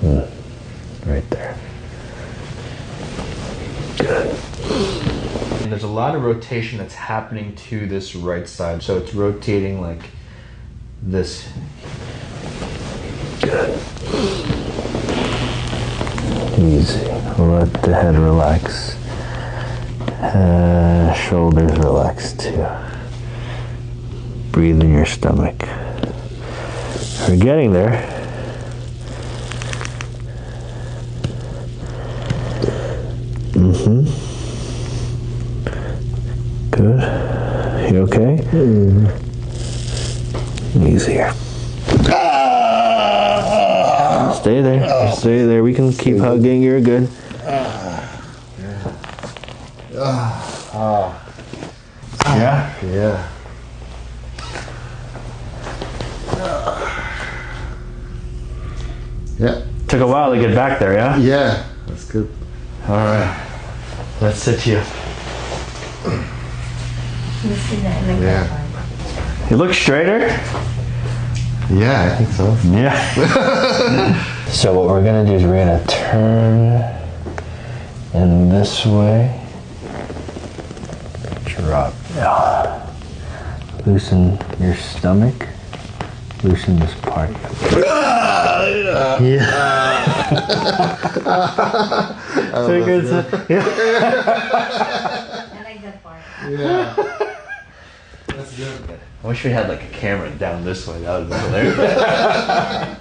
Right there. Good. And there's a lot of rotation that's happening to this right side. So it's rotating like this. Good. Easy. Let the head relax. Shoulders relax too. Breathe in your stomach. We're getting there. Good. You okay? Easier. Stay there. Stay there. We can keep hugging. You're good. Yeah? Yeah. Yeah. Took a while to get back there, yeah? Yeah. That's good. All right. Let's sit you. Yeah. You look straighter? Yeah, I think so. Yeah. So what we're gonna do is we're gonna turn in this way. Drop down. Loosen your stomach. Loosen this part. Yeah. Take it. Yeah. I like that part. Yeah. That's good. I wish we had like a camera down this way. That would be hilarious.